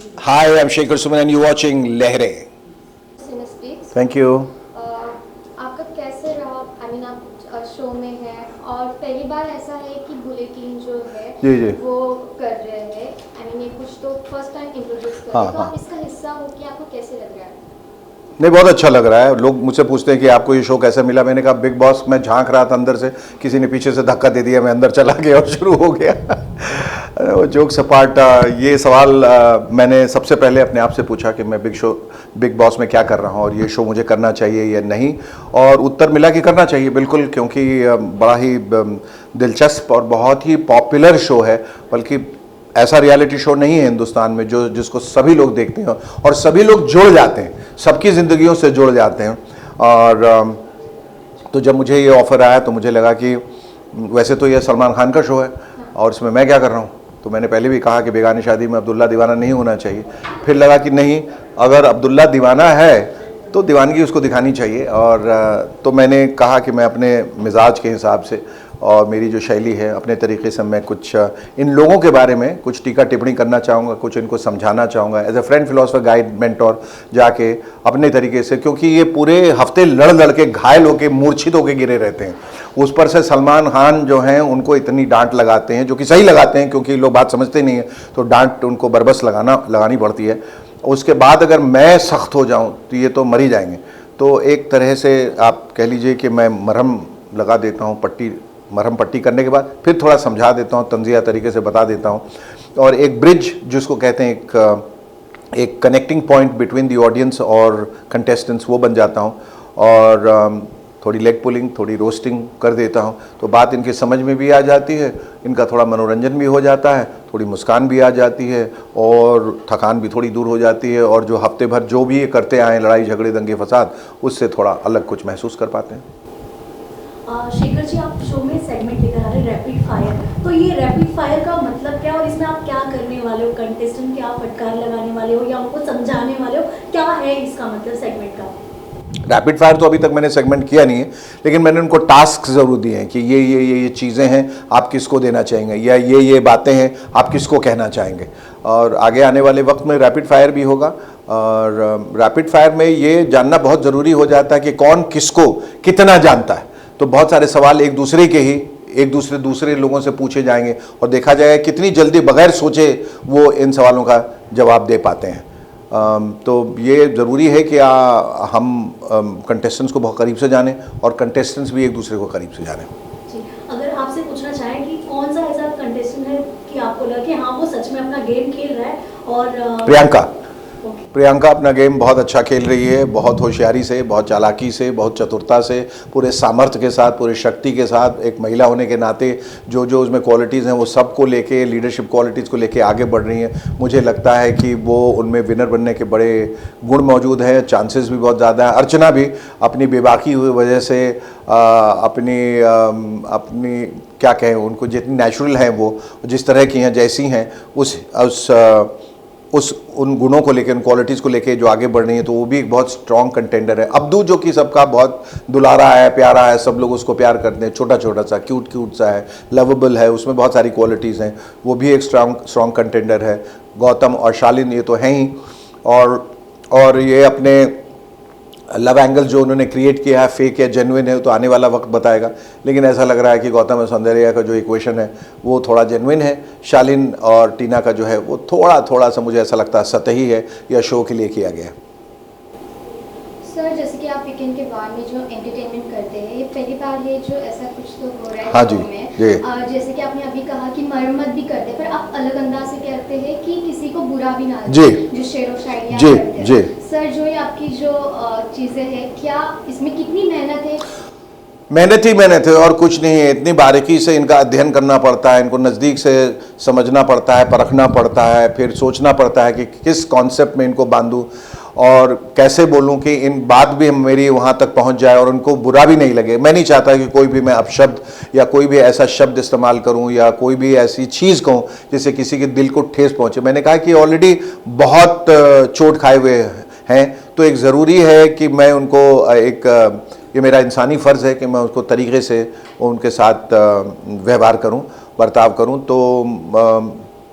Hi, I'm Shekhar Suman and you're watching Lehre. Speaks. Thank you. आपका कैसे रहा? आप शो में हैं और पहली बार ऐसा है कि बुलेटिन जो है जी जी वो कर रहे हैं। ये कुछ तो फर्स्ट टाइम इंट्रोड्यूस कर रहे हाँ हैं, तो हाँ आप इसका हिस्सा हो कि आपको कैसे लग रहा है? नहीं, बहुत अच्छा लग रहा है। लोग मुझसे पूछते हैं कि आपको ये शो कैसे मिला। मैंने कहा बिग बॉस मैं झांक रहा था अंदर से, किसी ने पीछे से धक्का दे दिया, मैं अंदर चला गया और शुरू हो गया। वो जोक सपाट। ये सवाल मैंने सबसे पहले अपने आप से पूछा कि मैं बिग बॉस में क्या कर रहा हूँ और ये शो मुझे करना चाहिए या नहीं, और उत्तर मिला कि करना चाहिए बिल्कुल, क्योंकि बड़ा ही दिलचस्प और बहुत ही पॉपुलर शो है। बल्कि ऐसा रियलिटी शो नहीं है हिंदुस्तान में जो जिसको सभी लोग देखते हैं और सभी लोग जुड़ जाते हैं, सबकी ज़िंदगियों से जुड़ जाते हैं। और तो जब मुझे ये ऑफ़र आया तो मुझे लगा कि वैसे तो ये सलमान खान का शो है और इसमें मैं क्या कर रहा हूँ। तो मैंने पहले भी कहा कि बेगानी शादी में अब्दुल्ला दीवाना नहीं होना चाहिए। फिर लगा कि नहीं, अगर अब्दुल्ला दीवाना है तो दीवानगी उसको दिखानी चाहिए। और तो मैंने कहा कि मैं अपने मिजाज के हिसाब से और मेरी जो शैली है, अपने तरीके से मैं कुछ इन लोगों के बारे में कुछ टीका टिप्पणी करना चाहूँगा, कुछ इनको समझाना चाहूँगा as a friend, philosopher, guide, mentor, जाके अपने तरीके से। क्योंकि ये पूरे हफ्ते लड़ लड़ के घायल होके मूर्छित होके गिरे रहते हैं। उस पर से सलमान खान जो हैं उनको इतनी डांट लगाते हैं, जो कि सही लगाते हैं क्योंकि लोग बात समझते नहीं है, तो डांट उनको बरबस लगानी पड़ती है। उसके बाद अगर मैं सख्त हो जाऊँ तो ये तो मर ही जाएंगे। तो एक तरह से आप कह लीजिए कि मैं मरहम लगा देता हूँ, मरहम पट्टी करने के बाद फिर थोड़ा समझा देता हूँ, तंज़िया तरीके से बता देता हूँ, और एक ब्रिज जिसको कहते हैं, एक connecting point between the audience और कंटेस्टेंट्स, वो बन जाता हूँ। और थोड़ी लेग पुलिंग, थोड़ी रोस्टिंग कर देता हूँ, तो बात इनकी समझ में भी आ जाती है, इनका थोड़ा मनोरंजन भी हो जाता है, थोड़ी मुस्कान भी आ जाती है और थकान भी थोड़ी दूर हो जाती है। और जो हफ्ते भर जो भी ये करते आए, लड़ाई झगड़े दंगे फसाद, उससे थोड़ा अलग कुछ महसूस कर पाते हैं। शेखर जी, आप शो में सेगमेंट लेकर आ रहे हैं रैपिड फायर, तो ये रैपिड फायर का मतलब क्या और इसमें आप क्या करने वाले हो? कंटेस्टेंट क्या फटकार लगाने वाले हो या उनको समझाने वाले हो? क्या है इसका मतलब सेगमेंट का? रैपिड फायर तो अभी तक मैंने सेगमेंट किया नहीं है, लेकिन मैंने उनको टास्क ज़रूर दिए हैं कि ये चीज़ें हैं, आप किसको देना चाहेंगे, या ये बातें हैं, आप किसको कहना चाहेंगे। और आगे आने वाले वक्त में रैपिड फायर भी होगा। और रैपिड फायर में ये जानना बहुत ज़रूरी हो जाता है कि कौन किसको कितना जानता है। तो बहुत सारे सवाल एक दूसरे लोगों से पूछे जाएंगे और देखा जाएगा कितनी जल्दी बगैर सोचे वो इन सवालों का जवाब दे पाते हैं। तो ये ज़रूरी है कि हम कंटेस्टेंट्स को बहुत करीब से जानें और कंटेस्टेंट्स भी एक दूसरे को करीब से जानें। जी, अगर आपसे पूछना चाहें कि कौन सा ऐसा कंटेस्टेंट है कि आपको लगा कि हाँ वो सच में अपना गेम खेल रहा है? और प्रियंका अपना गेम बहुत अच्छा खेल रही है, बहुत होशियारी से, बहुत चालाकी से, बहुत चतुरता से, पूरे सामर्थ्य के साथ, पूरे शक्ति के साथ, एक महिला होने के नाते जो उसमें क्वालिटीज़ हैं वो सब को लेके, लीडरशिप क्वालिटीज़ को लेके आगे बढ़ रही हैं। मुझे लगता है कि वो उनमें विनर बनने के बड़े गुण मौजूद हैं, चांसेस भी बहुत ज़्यादा है। अर्चना भी अपनी बेबाकी हुई वजह से अपनी क्या कहें, उनको जितनी नेचुरल हैं, वो जिस तरह की हैं, जैसी हैं, उन गुणों को लेकर, उन क्वालिटीज़ को लेकर जो आगे बढ़ रही है, तो वो भी एक बहुत स्ट्रॉन्ग कंटेंडर है। अब्दू जो कि सबका बहुत दुलारा है, प्यारा है, सब लोग उसको प्यार करते हैं, छोटा सा क्यूट सा है, लवेबल है, उसमें बहुत सारी क्वालिटीज़ हैं, वो भी एक स्ट्रॉन्ग कंटेंडर है। गौतम और शालीन ये तो हैं ही, और ये अपने लव एंगल जो उन्होंने क्रिएट किया है, फेक या जेन्युइन है, तो आने वाला वक्त बताएगा। लेकिन ऐसा लग रहा है कि गौतम और सौंदर्या का जो इक्वेशन है वो थोड़ा जेन्युइन है। शालीन और टीना का जो है वो थोड़ा सा मुझे ऐसा लगता है सतही है या शो के लिए किया गया है। सर, जैसे कि आप वीकेंड के बाद में जो एंटरटेनमेंट करते हैं, ये पहली बार है जो ऐसा कुछ तो हो रहा है हाँ शो जी, में। जी। जैसे कि आपने अभी कहा कि मरम्मत भी करते हैं, पर आप अलग अंदाज से कहते हैं कि किसी को बुरा भी ना लगे, जी, जो शेरो शायरी जी, करते हैं। जी। सर, जो ये आपकी जो चीज़ें हैं, क्या इसमें कितनी मेहनत है? मेहनत है और कुछ नहीं है। इतनी बारीकी से इनका अध्ययन करना पड़ता है, इनको नज़दीक से समझना पड़ता है, परखना पड़ता है, फिर सोचना पड़ता है कि किस कॉन्सेप्ट में इनको बांधूं और कैसे बोलूं कि इन बात भी मेरी वहाँ तक पहुँच जाए और उनको बुरा भी नहीं लगे। मैं नहीं चाहता कि कोई भी मैं अपशब्द या कोई भी ऐसा शब्द इस्तेमाल करूं या कोई भी ऐसी चीज़ कहूं जिससे किसी के दिल को ठेस पहुँचे। मैंने कहा कि ऑलरेडी बहुत चोट खाए हुए हैं, तो एक ज़रूरी है कि मैं उनको ये मेरा इंसानी फ़र्ज़ है कि मैं उसको तरीक़े से उनके साथ व्यवहार करूं, बर्ताव करूं। तो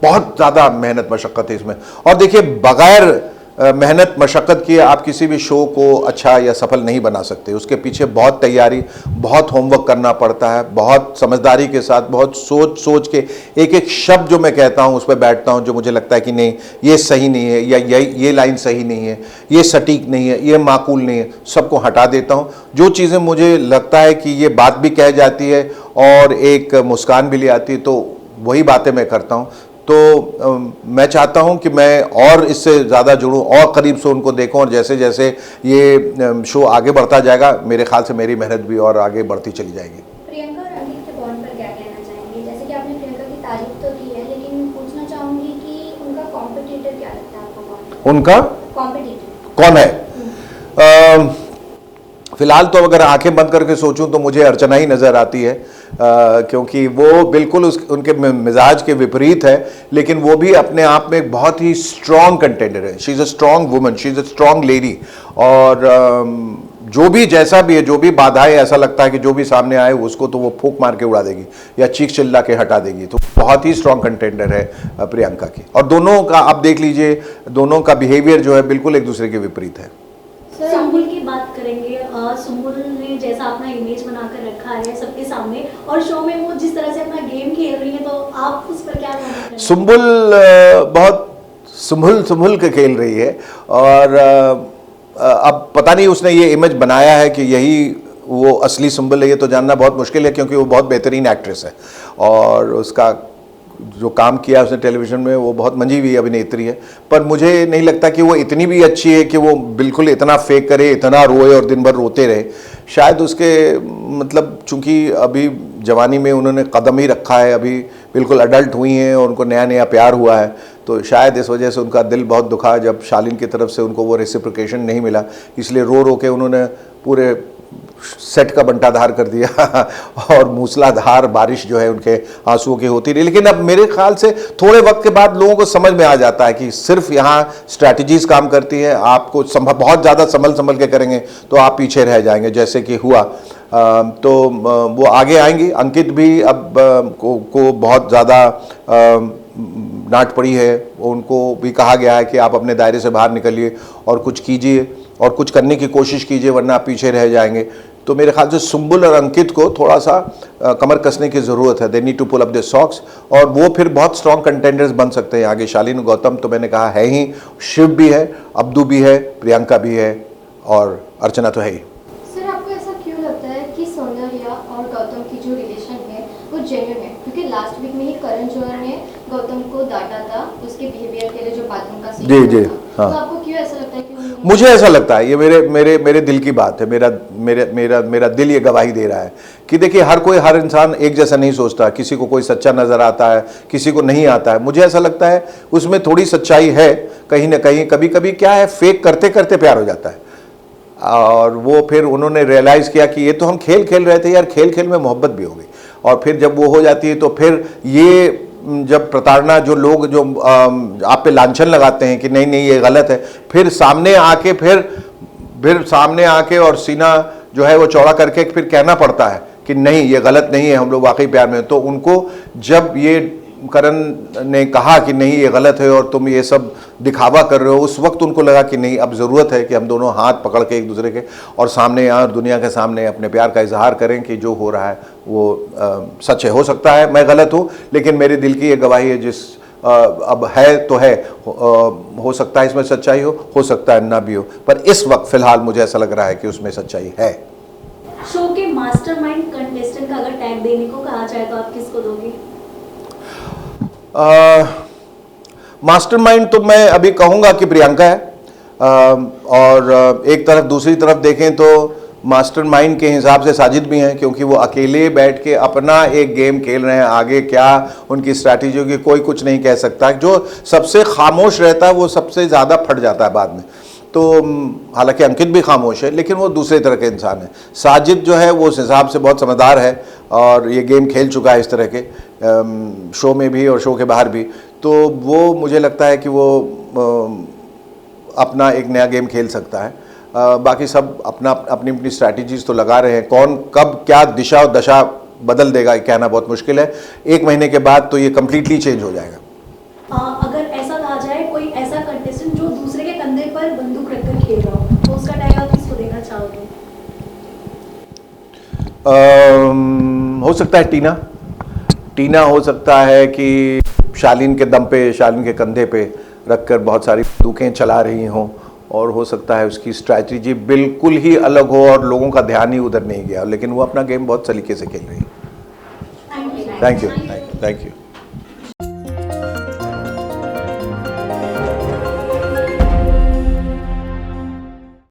बहुत ज़्यादा मेहनत मशक्क़त है इसमें। और देखिए, बग़ैर मेहनत मशक्क़त किए आप किसी भी शो को अच्छा या सफल नहीं बना सकते। उसके पीछे बहुत तैयारी, बहुत होमवर्क करना पड़ता है, बहुत समझदारी के साथ, बहुत सोच सोच के एक एक शब्द जो मैं कहता हूँ उस पर बैठता हूँ, जो मुझे लगता है कि नहीं ये सही नहीं है, या ये लाइन सही नहीं है, ये सटीक नहीं है, ये माकूल नहीं है, सबको हटा देता हूँ। जो चीज़ें मुझे लगता है कि ये बात भी कह जाती है और एक मुस्कान भी ले आती है, तो वही बातें मैं करता हूँ। तो मैं चाहता हूं कि मैं और इससे ज़्यादा जुड़ूं और करीब से उनको देखूं, और जैसे जैसे ये शो आगे बढ़ता जाएगा, मेरे ख्याल से मेरी मेहनत भी और आगे बढ़ती चली जाएगी। प्रियंका और अंकित के बॉन्ड पर क्या कहना चाहेंगे? जैसे कि आपने प्रियंका की तारीफ तो की है, लेकिन पूछना चाहूँगी कि उनका कॉम्पिटिटर क्या लगता है आपको? कौन उनका कॉम्पिटिटर कौन है? फिलहाल तो अगर आंखें बंद करके सोचूं तो मुझे अर्चना ही नज़र आती है, क्योंकि वो बिल्कुल उनके मिजाज के विपरीत है, लेकिन वो भी अपने आप में एक बहुत ही स्ट्रॉन्ग कंटेंडर है। She is a strong woman, she is a strong lady, और जो भी जैसा भी है, जो भी बाधाएं, ऐसा लगता है कि जो भी सामने आए उसको तो वो फूंक मार के उड़ा देगी या चीख चिल्ला के हटा देगी। तो बहुत ही स्ट्रॉन्ग कंटेंडर है प्रियंका की, और दोनों का आप देख लीजिए, दोनों का बिहेवियर जो है बिल्कुल एक दूसरे के विपरीत है। सुम्बुल की बात करेंगे। सुम्बुल ने जैसा अपना इमेज बनाकर रखा है सबके सामने, और शो में वो जिस तरह से अपना गेम खेल रही है, तो आप उस पर क्या कहना चाहेंगे? सुम्बुल बहुत संभल के खेल रही है, और अब पता नहीं उसने ये इमेज बनाया है कि यही वो असली सुम्बुल है, ये तो जानना बहुत मुश्किल है, क्योंकि वो बहुत बेहतरीन एक्ट्रेस है और उसका जो काम किया उसने टेलीविज़न में, वो बहुत मंझी हुई अभिनेत्री है। पर मुझे नहीं लगता कि वो इतनी भी अच्छी है कि वो बिल्कुल इतना फेक करे, इतना रोए और दिन भर रोते रहे। शायद उसके मतलब चूंकि अभी जवानी में उन्होंने कदम ही रखा है, अभी बिल्कुल अडल्ट हुई हैं और उनको नया नया प्यार हुआ है, तो शायद इस वजह से उनका दिल बहुत दुखा जब शालीन की तरफ से उनको वो रेसिप्रोकेशन नहीं मिला, इसलिए रो रो के उन्होंने पूरे सेट का बंटाधार कर दिया और मूसलाधार बारिश जो है उनके आंसुओं की होती रही। लेकिन अब मेरे ख्याल से थोड़े वक्त के बाद लोगों को समझ में आ जाता है कि सिर्फ यहाँ स्ट्रैटेजीज काम करती है, आपको बहुत ज़्यादा संभल के करेंगे तो आप पीछे रह जाएंगे, जैसे कि हुआ। तो वो आगे आएंगी। अंकित भी अब को बहुत ज़्यादा डांट पड़ी है, उनको भी कहा गया है कि आप अपने दायरे से बाहर निकलिए और कुछ कीजिए और कुछ करने की कोशिश कीजिए, वरना आप पीछे रह जाएंगे। तो मेरे ख्याल से सुम्बुल और अंकित को थोड़ा सा कमर कसने की ज़रूरत है। They need to pull up their socks, और वो फिर बहुत स्ट्रॉन्ग कंटेंडर्स बन सकते हैं आगे। शालीन गौतम तो मैंने कहा है ही, शिव भी है, अब्दू भी है, प्रियंका भी है, और अर्चना तो है ही। सर, आपको ऐसा क्यों लगता है कि सौंदर्या और गौतम की जो रिलेशन है वो जेन्युइन है? क्योंकि लास्ट वीक में ही करण जौहर ने गौतम को डांटा था उसके बिहेवियर के लिए, जो बाथरूम का सीन जी, था। हाँ। तो आपको क्यों ऐसा लगता है कि मुझे ऐसा लगता है, ये मेरे दिल की बात है, मेरा दिल ये गवाही दे रहा है कि देखिए, हर इंसान एक जैसा नहीं सोचता। किसी को कोई सच्चा नज़र आता है, किसी को नहीं आता है। मुझे ऐसा लगता है उसमें थोड़ी सच्चाई है कहीं ना कहीं। कभी कभी क्या है, फेक करते करते प्यार हो जाता है, और वो फिर उन्होंने रियलाइज़ किया कि ये तो हम खेल खेल रहे थे यार, खेल खेल में मोहब्बत भी हो गई। और फिर जब वो हो जाती है तो फिर ये जब प्रताड़ना, जो लोग जो आप पे लांछन लगाते हैं कि नहीं नहीं ये गलत है, फिर सामने आके और सीना जो है वो चौड़ा करके फिर कहना पड़ता है कि नहीं ये गलत नहीं है, हम लोग वाकई प्यार में। तो उनको जब ये करण ने कहा कि नहीं ये गलत है और तुम ये सब दिखावा कर रहे हो, उस वक्त उनको लगा कि नहीं, अब ज़रूरत है कि हम दोनों हाथ पकड़ के एक दूसरे के और सामने आए और दुनिया के सामने अपने प्यार का इजहार करें कि जो हो रहा है वो सच है। हो सकता है मैं गलत हूँ, लेकिन मेरे दिल की ये गवाही है, जिस अब है तो है, हो सकता है इसमें सच्चाई हो सकता है ना भी हो, पर इस वक्त फ़िलहाल मुझे ऐसा लग रहा है कि उसमें सच्चाई है। शो के मास्टरमाइंड कंटेस्टेंट का अगर टैग देने को कहा जाए तो आप किसको दोगे? मास्टरमाइंड तो मैं अभी कहूँगा कि प्रियंका है, और एक तरफ दूसरी तरफ देखें तो मास्टरमाइंड के हिसाब से साजिद भी हैं, क्योंकि वो अकेले बैठ के अपना एक गेम खेल रहे हैं। आगे क्या उनकी स्ट्रैटेजी होगी कोई कुछ नहीं कह सकता। जो सबसे खामोश रहता है वो सबसे ज़्यादा फट जाता है बाद में। तो हालांकि अंकित भी खामोश है, लेकिन वो दूसरे तरह के इंसान है। साजिद जो है वो उस हिसाब से बहुत समझदार है और ये गेम खेल चुका है इस तरह के शो में भी और शो के बाहर भी। तो वो मुझे लगता है कि वो अपना एक नया गेम खेल सकता है। बाकी सब अपनी स्ट्रैटेजीज तो लगा रहे हैं। कौन कब क्या दिशा और दशा बदल देगा कहना बहुत मुश्किल है। 1 महीने के बाद तो ये कम्प्लीटली चेंज हो जाएगा। पर बंदूक रखकर खेल रहा हूँ, तो उसका टैग आप किसको देना चाहोगे? हो सकता है टीना हो सकता है कि शालीन के दम पे, शालीन के कंधे पे रखकर बहुत सारी बंदूकें चला रही हों, और हो सकता है उसकी स्ट्रैटेजी बिल्कुल ही अलग हो और लोगों का ध्यान ही उधर नहीं गया, लेकिन वो अपना गेम बहुत सलीके से खेल रही है। Thank you. Thank you.